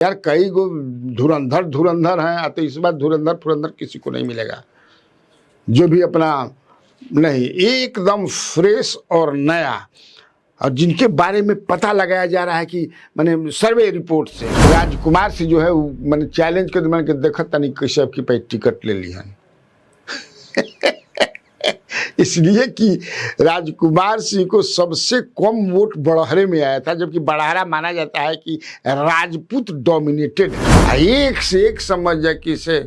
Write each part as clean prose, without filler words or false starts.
यार कई गो धुरंधर धुरंधर हैं, तो इस बार धुरंधर फुरंधर किसी को नहीं मिलेगा जो भी अपना नहीं एकदम फ्रेश और नया, और जिनके बारे में पता लगाया जा रहा है कि मैंने सर्वे रिपोर्ट से राजकुमार से जो है मैंने चैलेंज कर मैंने देखा तनी कैसे आपकी पे टिकट ले ली है इसलिए कि राजकुमार सिंह को सबसे कम वोट बड़हरे में आया था, जबकि बड़हरा माना जाता है कि राजपूत डोमिनेटेड है। एक से एक समझ जाए कि इसे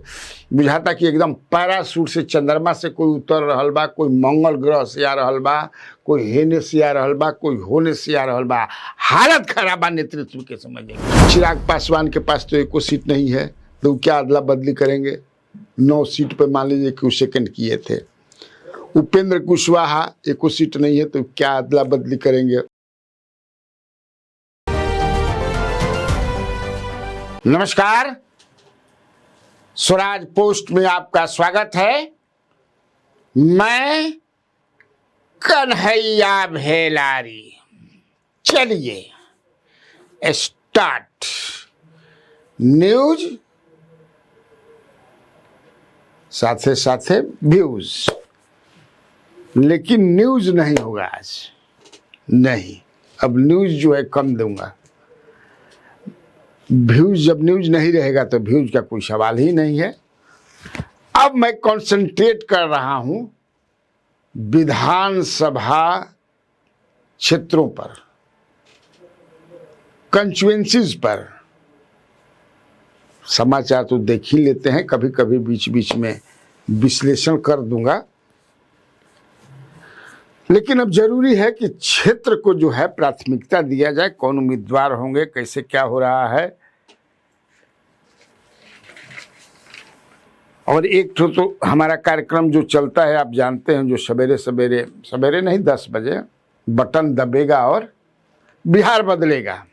बुझाता कि एकदम पैरासूट से चंद्रमा से कोई उतर रहल बा, कोई मंगल ग्रह से आ रहल बा, कोई हेने से आ रहल बा, कोई होने से आ रहल बा। हालत खराब बा नेतृत्व के, समझ जाए। चिराग पासवान के पास तो एको सीट नहीं है, तो क्या अदला बदली करेंगे? 9 सीट पर मान लीजिए कि वो सेकंड किए थे। उपेंद्र कुशवाहा एको सीट नहीं है, तो क्या अदला बदली करेंगे? नमस्कार, स्वराज पोस्ट में आपका स्वागत है। मैं कन्हैया भेलारी। चलिए स्टार्ट। न्यूज साथे साथे व्यूज, लेकिन न्यूज नहीं होगा आज। नहीं, अब न्यूज जो है कम दूंगा। व्यूज जब न्यूज नहीं रहेगा तो व्यूज का कोई सवाल ही नहीं है। अब मैं कंसंट्रेट कर रहा हूं विधानसभा क्षेत्रों पर, कंस्टिट्यूएंसीज पर। समाचार तो देख ही लेते हैं, कभी कभी बीच बीच में विश्लेषण कर दूंगा, लेकिन अब जरूरी है कि क्षेत्र को जो है प्राथमिकता दिया जाए। कौन उम्मीदवार होंगे, कैसे क्या हो रहा है। और एक तो हमारा कार्यक्रम जो चलता है आप जानते हैं, जो सवेरे सवेरे सवेरे नहीं 10 बजे बटन दबेगा और बिहार बदलेगा,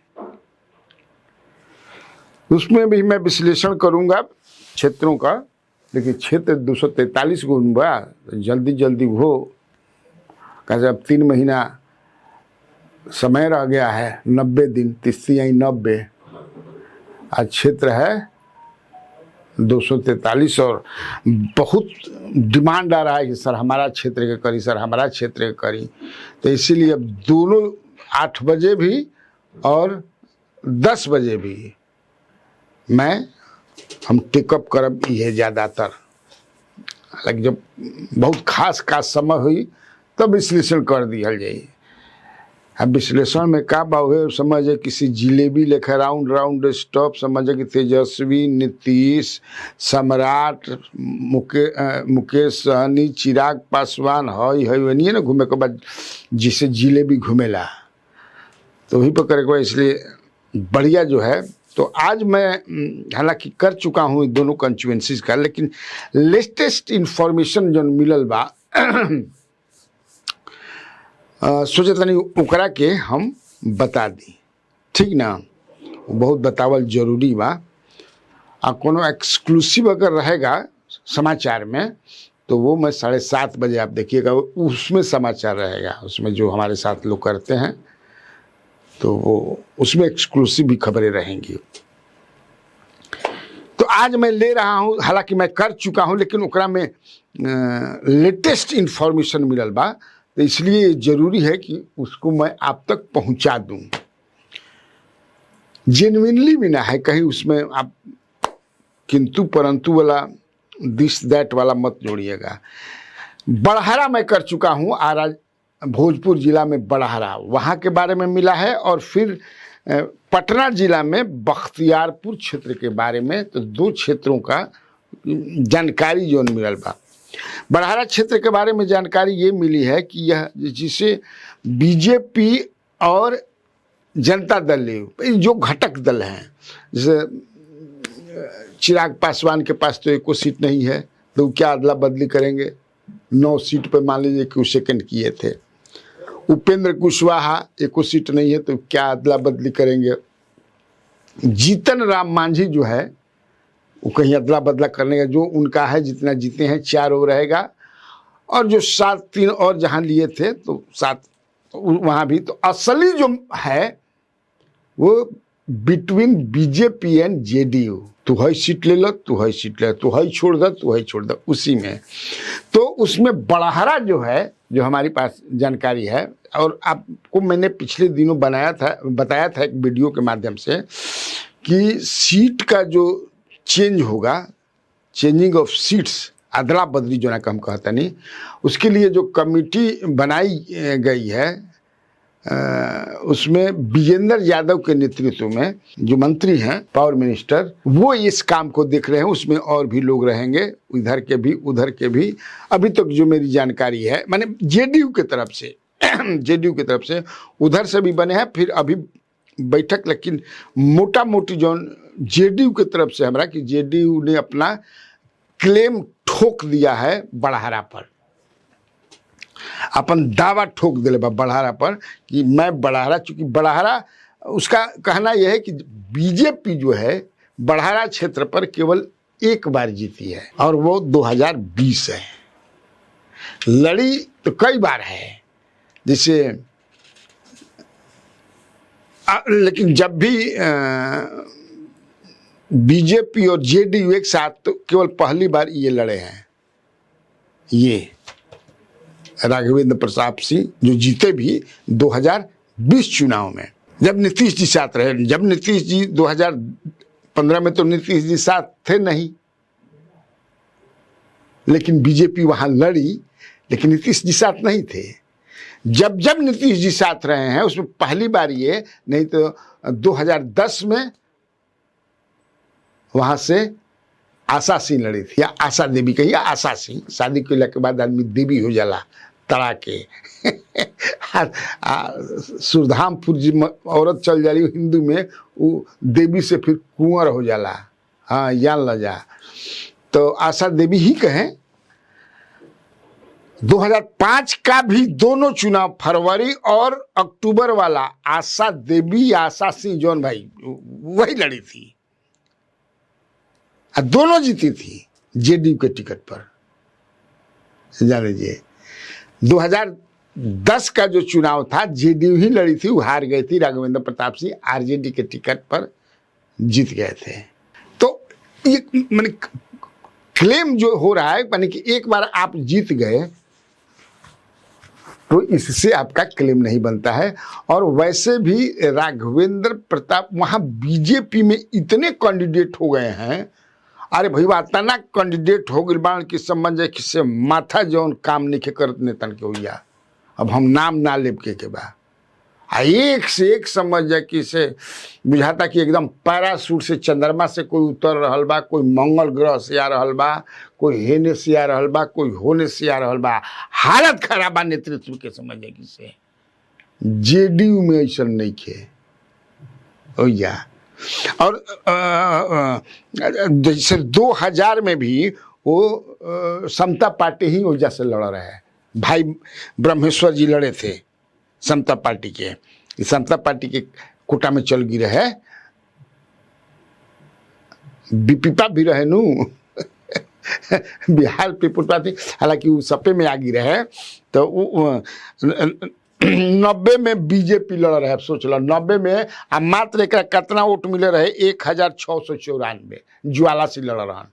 उसमें भी मैं विश्लेषण करूंगा क्षेत्रों का। लेकिन क्षेत्र 243 को जल्दी जल्दी वो कैसे, अब 3 महीना समय रह गया है, 90 दिन, 90। आज क्षेत्र है 243 और बहुत डिमांड आ रहा है कि सर हमारा क्षेत्र के करी, सर हमारा क्षेत्र के करी। तो इसीलिए अब दोनों 8 बजे भी और 10 बजे भी हम टेकअप करब ये ज़्यादातर। हालांकि जब बहुत खास समय हुई तब विश्लेषण कर दिया जाए। अब विश्लेषण में का बाहुए समझे, किसी जिलेबी लेखा राउंड राउंड स्टॉप समझे कि तेजस्वी, नीतीश, सम्राट, मुकेश सहनी, चिराग पासवान है ना घूमे के बाद जिसे जिलेबी घूमेला, तो वही पर करे को। इसलिए बढ़िया जो है। तो आज मैं हालांकि कर चुका हूँ दोनों कंस्टिट्यूएंसीज का, लेकिन लेटेस्ट इंफॉर्मेशन जो मिलल बा सोचे तनी ओकरा के हम बता दी, ठीक ना। बहुत बतावल जरूरी बा। आ कोनो एक्सक्लूसिव अगर रहेगा समाचार में तो वो मैं 7:30 बजे आप देखिएगा, उसमें समाचार रहेगा। उसमें जो हमारे साथ लोग करते हैं तो वो उसमें एक्सक्लूसिव भी खबरें रहेंगी। तो आज मैं ले रहा हूँ, हालांकि मैं कर चुका हूँ, लेकिन ओकरा में लेटेस्ट इंफॉर्मेशन मिलल बा, तो इसलिए जरूरी है कि उसको मैं आप तक पहुंचा दूं। जेन्युइनली भी ना है कहीं उसमें आप किंतु परंतु वाला दिस दैट वाला मत जोड़िएगा। बड़हरा मैं कर चुका हूं, आरा भोजपुर जिला में बड़हरा, वहाँ के बारे में मिला है। और फिर पटना जिला में बख्तियारपुर क्षेत्र के बारे में, तो 2 क्षेत्रों का जानकारी जो मिलल बा। बड़हरा क्षेत्र के बारे में जानकारी ये मिली है कि यह जिसे बीजेपी और जनता दल जो घटक दल हैं, जैसे चिराग पासवान के पास तो एको सीट नहीं है, तो क्या अदला बदली करेंगे? 9 सीट पर मान लीजिए कि वो सेकंड किए थे। उपेंद्र कुशवाहा एको सीट नहीं है, तो क्या अदला बदली करेंगे? जीतन राम मांझी जो है वो कहीं अदला बदला करने का जो उनका है, जितना जीते हैं 4 वो रहेगा। और जो 7-3 और जहाँ लिए थे तो 7 वहाँ भी। तो असली जो है वो बिटवीन बीजेपी एंड जेडीयू। तू है सीट ले लो, तू है सीट ले लो, तू है छोड़ दो, तू है छोड़ दो, उसी में। तो उसमें बड़हरा जो है, जो हमारे पास जानकारी है, और आपको मैंने पिछले दिनों बताया था एक वीडियो के माध्यम से कि सीट का जो चेंज होगा, चेंजिंग ऑफ सीट्स, अदला बदली जो ना हम कहते नहीं, उसके लिए जो कमेटी बनाई गई है उसमें विजेंद्र यादव के नेतृत्व में जो मंत्री हैं, पावर मिनिस्टर, वो इस काम को देख रहे हैं। उसमें और भी लोग रहेंगे, इधर के भी उधर के भी। अभी तक जो मेरी जानकारी है, माने जेडीयू की तरफ से जेडीयू की तरफ से उधर से भी बने हैं, फिर अभी बैठक, लेकिन मोटा मोटी जो जेडीयू की तरफ से हमरा कि जेडीयू ने अपना क्लेम ठोक दिया है बड़हरा पर, अपन दावा ठोक दिले बा बड़हरा पर कि मैं बड़हरा, चूंकि बड़हरा, उसका कहना यह है कि बीजेपी जो है बड़हरा क्षेत्र पर केवल एक बार जीती है और वो 2020 है। लड़ी तो कई बार है, जैसे लेकिन जब भी बीजेपी और जेडीयू एक साथ, तो केवल पहली बार ये लड़े हैं। ये राघवेंद्र प्रताप सिंह जो जीते भी 2020 चुनाव में, जब नीतीश जी साथ रहे। जब नीतीश जी 2015 में तो नीतीश जी साथ थे नहीं, लेकिन बीजेपी वहां लड़ी, लेकिन नीतीश जी साथ नहीं थे। जब जब नीतीश जी साथ रहे हैं, उसमें पहली बार ये, नहीं तो 2010 में वहां से आशा सिंह लड़ी थी, या आशा देवी कही, या आशा सिंह। शादी के के बाद आदमी देवी हो जाला तड़ा के सुरधामपुर जी औरत चल जाली हिंदू में, वो देवी से फिर कुंवर हो जाला। हाँ, जान ल जा। तो आशा देवी ही कहें। 2005 का भी दोनों चुनाव, फरवरी और अक्टूबर वाला, आशा देवी या आशा सिंह जौन भाई वही लड़ी थी, दोनों जीती थी जेडीयू के टिकट पर। जान लीजिए 2010 का जो चुनाव था, जेडीयू ही लड़ी थी, वो हार गई थी। राघवेंद्र प्रताप सिंह आरजेडी के टिकट पर जीत गए थे। तो ये माने क्लेम जो हो रहा है, माने कि एक बार आप जीत गए तो इससे आपका क्लेम नहीं बनता है। और वैसे भी राघवेंद्र प्रताप, वहां बीजेपी में इतने कैंडिडेट हो गए हैं, अरे भैया इतना कैंडिडेट हो गए बाण कि समझ किससे माथा जौन काम नहीं करत नेतन के हुआ। अब हम नाम ना लेब के बा, एक से एक समझ जाए कि से बुझाता कि एकदम पैरासूट से चंद्रमा से कोई उतर रहल बा, कोई मंगल ग्रह से आ रहल बा, कोई हेने से आ रहल बा, कोई होने से आ रहल बा। हालत खराब बा नेतृत्व के, समझ जाए कि से जेडीयू में ऐसा नहीं खे भैया। और जैसे 2000 में भी वो समता पार्टी ही वजह से लड़ रहा है। भाई ब्रह्मेश्वर जी लड़े थे समता पार्टी के, समता पार्टी के कोटा में चल गिरे है। बीपीपा भी रहे नू बिहार पीपुल्स पार्टी, हालांकि वो सपे में आ गिरे है। तो 90 में बीजेपी लड़ रहे, सोच लो 90 में। आ मात्र एक कितना वोट मिले रहे, 1694 ज्वाला से लड़ रहा,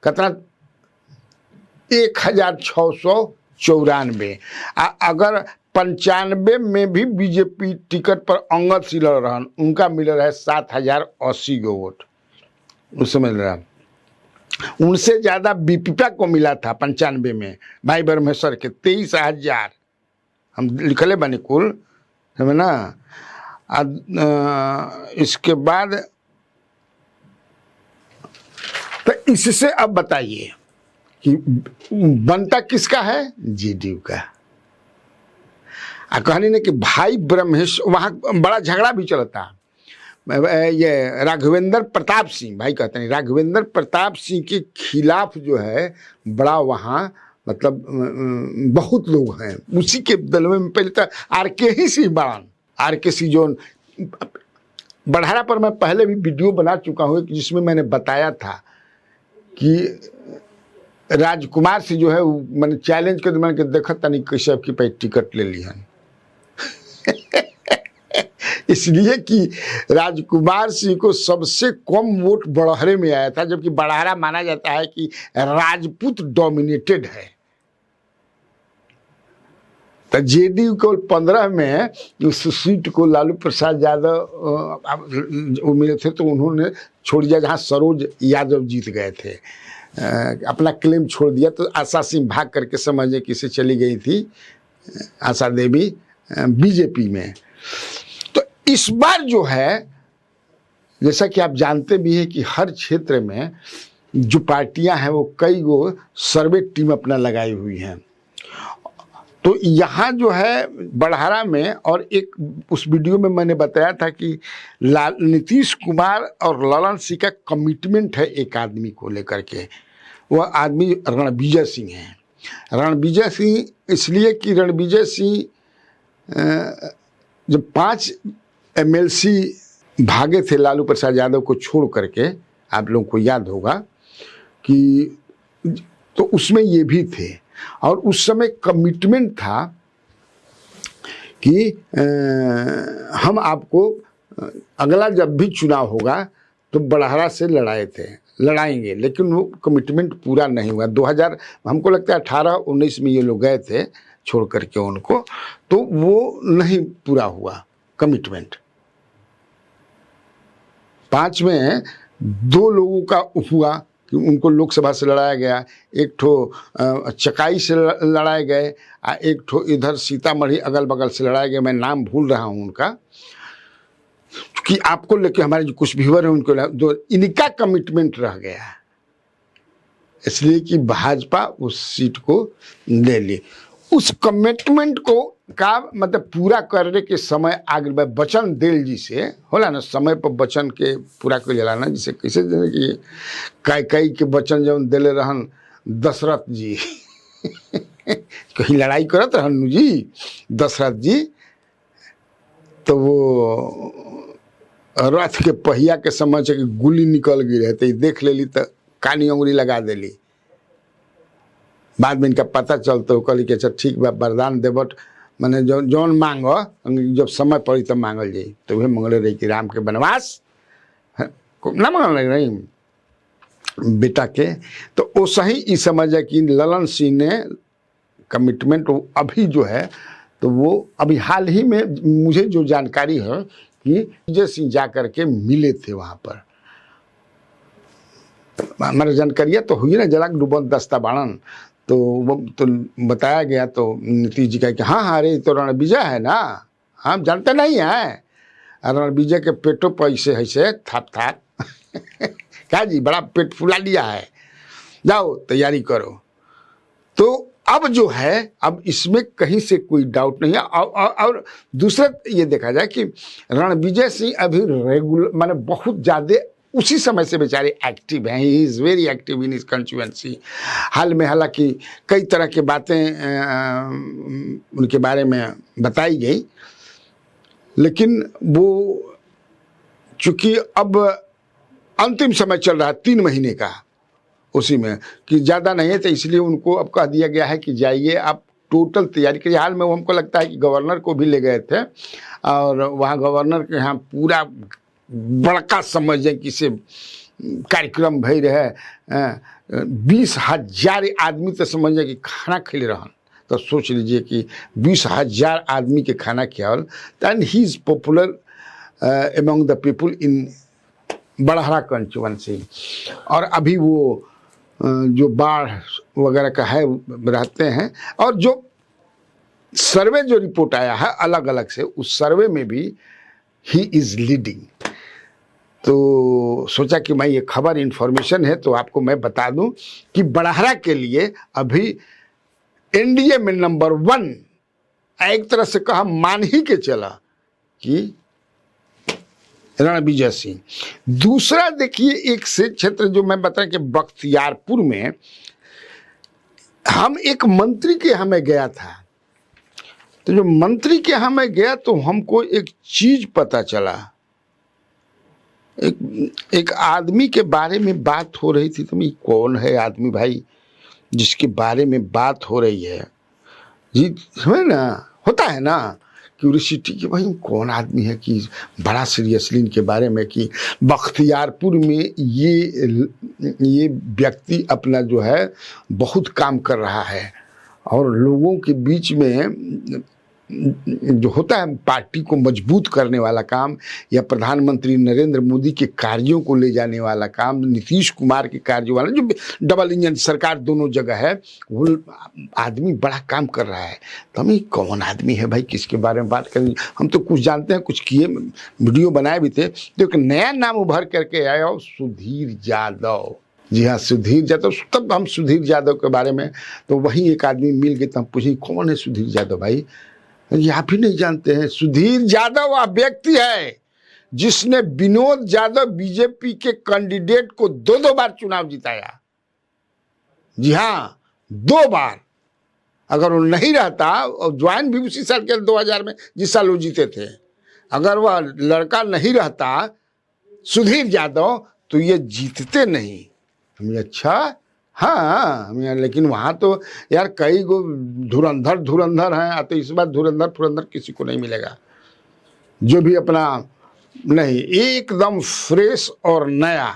कितना 1694। अगर 95 में भी बीजेपी टिकट पर अंगद सिंह लड़ रहा, उनका मिले रहे 7080 गो वोट उस समय लड़ रहा। उनसे ज्यादा बीपीपा को मिला था 95 में भाई ब्रह्मेश्वर के 23,000 हम लिखले बने कुल, है ना। इसके बाद तो इससे अब बताइए कि बनता किसका है, जेडीयू का। कहनी ने कि भाई ब्रह्मेश्वर, वहाँ बड़ा झगड़ा भी चलता। ये राघवेंद्र प्रताप सिंह, भाई कहते हैं राघवेंद्र प्रताप सिंह के खिलाफ जो है बड़ा वहाँ, मतलब बहुत लोग हैं उसी के दल में। पहले तो आरके ही सिंह बड़ान, आरके सिंह जो बड़हरा पर मैं पहले भी वीडियो बना चुका हूँ, जिसमें मैंने बताया था कि राजकुमार से जो है मैंने चैलेंज कर मैंने देखा था नहीं कैसे आपकी पे टिकट ले ली हन इसलिए कि राजकुमार सिंह को सबसे कम वोट बड़हरे में आया था, जबकि बड़हरा माना जाता है कि राजपूत डोमिनेटेड है। तो जेडीयू को 15 में उस सीट को लालू प्रसाद यादव मिले थे, तो उन्होंने छोड़ दिया, जहाँ सरोज यादव जीत गए थे, अपना क्लेम छोड़ दिया। तो आशा सिंह भाग करके समझे किसे चली गई थी, आशा देवी बीजेपी में। तो इस बार जो है, जैसा कि आप जानते भी हैं कि हर क्षेत्र में जो पार्टियां हैं वो कई गो सर्वे टीम अपना लगाई हुई हैं। तो यहाँ जो है बड़हरा में, और एक उस वीडियो में मैंने बताया था कि नीतीश कुमार और ललन सिंह का कमिटमेंट है एक आदमी को लेकर के। वह आदमी रणविजय सिंह है। रणविजय सिंह इसलिए कि रणविजय सिंह जब 5 MLC भागे थे लालू प्रसाद यादव को छोड़ करके, आप लोगों को याद होगा कि, तो उसमें ये भी थे। और उस समय कमिटमेंट था कि हम आपको अगला जब भी चुनाव होगा तो बड़हरा से लड़ाएंगे, लेकिन वो कमिटमेंट पूरा नहीं हुआ। 2000 हमको लगता है 18-19 में ये लोग गए थे छोड़ करके उनको, तो वो नहीं पूरा हुआ कमिटमेंट। 5 में 2 लोगों का हुआ कि उनको लोकसभा से लड़ाया गया, एक ठो चकाई से लड़ाए गए, एक ठो इधर सीतामढ़ी अगल बगल से लड़ाए गए। मैं नाम भूल रहा हूँ उनका, कि आपको लेके हमारे जो कुछ व्यूअर हैं उनको जो इनका कमिटमेंट रह गया, इसलिए कि भाजपा उस सीट को ले ली। उस कमिटमेंट को का मतलब पूरा करने के समय आगे वचन दिल जी से होला ना, समय पर वचन के पूरा कर लेला ना, जिसे कैसे देने कि कई के वचन जब दिले रहन दशरथ जी कहीं लड़ाई करत रहन जी दशरथ जी, तो वो रथ के पहिया के समझ कि गुली निकल गई रहते, देख लेली तो कानी अंगुरी लगा देली। बाद में इनका पता चलता हो, कहली कि अच्छा ठीक बा, वरदान देवट मैंने जौन मांगो, जब समय पड़ी तब मांगल जाई। तो वह मंगले रही कि राम के वनवास ना मांगल रही बेटा के। तो वो सही इस समझ है कि ललन सिंह ने कमिटमेंट अभी जो है, तो वो अभी हाल ही में मुझे जो जानकारी है कि विजय सिंह जा करके मिले थे वहाँ पर। हमारे जानकारियाँ तो हुई ना, जलाक डूबन दस्ता बाणन, तो वो तो बताया गया। तो नीतीश जी का कि हाँ अरे तो रणविजय है ना, हम जानते नहीं हैं, रणविजय के पेटों पर ऐसे थाप क्या जी बड़ा पेट फुला लिया है, जाओ तैयारी करो। तो अब जो है, अब इसमें कहीं से कोई डाउट नहीं है। और दूसरा ये देखा जाए कि रणविजय सिंह अभी रेगुलर माने बहुत ज़्यादा उसी समय से बेचारे एक्टिव हैं। He is very active in his constituency. हाल में हालांकि कई तरह की बातें उनके बारे में बताई गई, लेकिन वो चूँकि अब अंतिम समय चल रहा है 3 महीने का, उसी में कि ज़्यादा नहीं है, तो इसलिए उनको अब कह दिया गया है कि जाइए आप टोटल तैयारी करिए। हाल में वो हमको लगता है कि गवर्नर को भी ले गए थे, और वहाँ गवर्नर के यहाँ पूरा बड़का समझे किसे कार्यक्रम भई रहे। 20,000 आदमी तो समझे कि खाना खिल रहन। तो सोच लीजिए कि 20,000 आदमी के खाना खियावल। And he is popular among the people in Barhara constituency. और अभी वो जो बाढ़ वगैरह का है रहते हैं, और जो सर्वे जो रिपोर्ट आया है अलग अलग से, उस सर्वे में भी ही इज़ लीडिंग। तो सोचा कि मैं ये खबर इन्फॉर्मेशन है तो आपको मैं बता दूं कि बड़हरा के लिए अभी एनडीए में नंबर 1 एक तरह से कहा मान ही के चला कि रणविजय सिंह। दूसरा देखिए, एक से क्षेत्र जो मैं बताया कि बख्तियारपुर में हम एक मंत्री के यहाँ में गया था। तो जो मंत्री के यहाँ में गया तो हमको एक चीज पता चला। एक आदमी के बारे में बात हो रही थी। तो ये कौन है आदमी भाई जिसके बारे में बात हो रही है जी? समझ ना, होता है ना क्यूरियोसिटी कि भाई कौन आदमी है कि बड़ा सीरियसली इनके बारे में कि बख्तियारपुर में ये व्यक्ति अपना जो है बहुत काम कर रहा है और लोगों के बीच में जो होता है पार्टी को मजबूत करने वाला काम या प्रधानमंत्री नरेंद्र मोदी के कार्यों को ले जाने वाला काम, नीतीश कुमार के कार्यों वाला जो डबल इंजन सरकार दोनों जगह है, वो आदमी बड़ा काम कर रहा है। तो हम कौन आदमी है भाई, किसके बारे में बात करेंगे? हम तो कुछ जानते हैं, कुछ किए, वीडियो बनाए भी थे। तो एक नया नाम उभर करके आया, सुधीर यादव। जी हाँ, सुधीर यादव। तब हम सुधीर यादव के बारे में तो वहीं एक आदमी मिल गए, तो हम पूछे कौन है सुधीर यादव भाई? ये आप ही नहीं जानते हैं? सुधीर यादव वह व्यक्ति है जिसने विनोद यादव बीजेपी के कैंडिडेट को 2 बार चुनाव जिताया। जी हाँ, 2 बार। अगर वो नहीं रहता, और ज्वाइन भी उसी साल के 2000 में जिस साल वो जीते थे, अगर वह लड़का नहीं रहता सुधीर यादव तो ये जीतते नहीं। हमें अच्छा, हाँ, लेकिन वहाँ तो यार कई गो धुरंधर हैं। तो इस बार धुरंधर किसी को नहीं मिलेगा जो भी अपना नहीं, एकदम फ्रेश और नया,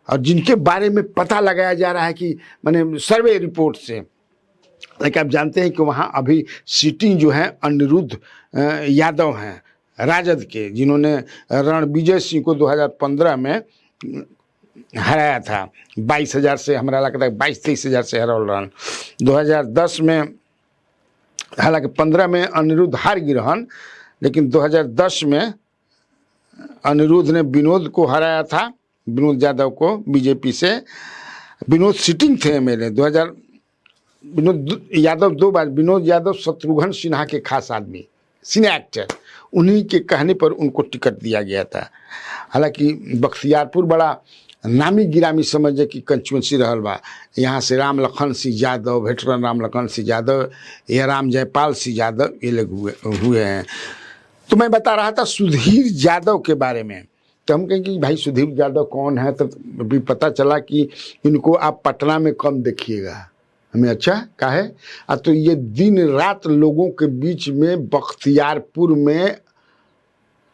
और जिनके बारे में पता लगाया जा रहा है कि माने सर्वे रिपोर्ट से। लेकिन आप जानते हैं कि वहाँ अभी सीटिंग जो है अनिरुद्ध यादव हैं राजद के, जिन्होंने रणविजय सिंह को 2015 में हराया था। 22,000 से, हमारा लगता है 22-23 हज़ार से हरा रहन। 2010 में, हालांकि 15 में अनिरुद्ध हार गई रहन, लेकिन 2010 में अनिरुद्ध ने विनोद को हराया था, विनोद यादव को बीजेपी से। विनोद सिटिंग थे मेरे विनोद यादव 2 बार। विनोद यादव शत्रुघ्न सिन्हा के खास आदमी, सिने एक्टर, उन्हीं के कहने पर उनको टिकट दिया गया था। हालांकि बख्तियारपुर बड़ा नामी गिरामी समझे कि कंस्टिट्यूंसी रहल बा। यहाँ से राम लखन सिंह यादव, वेटरन राम लखन सिंह यादव, या राम जयपाल सिंह यादव, ये लोग हुए हैं। तो मैं बता रहा था सुधीर यादव के बारे में। तो हम कहें कि भाई सुधीर यादव कौन है? तो अभी पता चला कि इनको आप पटना में कम देखिएगा। हमें अच्छा काहे? तो ये दिन रात लोगों के बीच में बख्तियारपुर में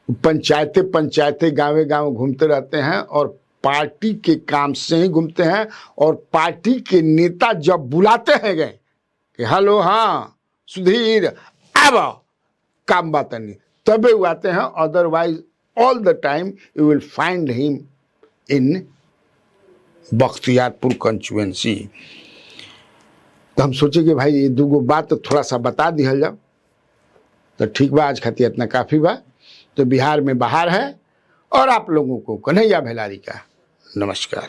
पंचायतें गाँव घूमते रहते हैं, और पार्टी के काम से ही घूमते हैं। और पार्टी के नेता जब बुलाते हैं गए कि हेलो, हाँ सुधीर अब काम बात नहीं, तबे वो आते हैं। Otherwise all the time you will find him in Bakhtiyarpur constituency. तो हम सोचे कि भाई ये 2 बात तो थोड़ा सा बता दिया जाओ। तो ठीक बा, आज खातिर इतना काफ़ी बा। तो बिहार में बाहर है, और आप लोगों को कन्हैया भेलारी का नमस्कार।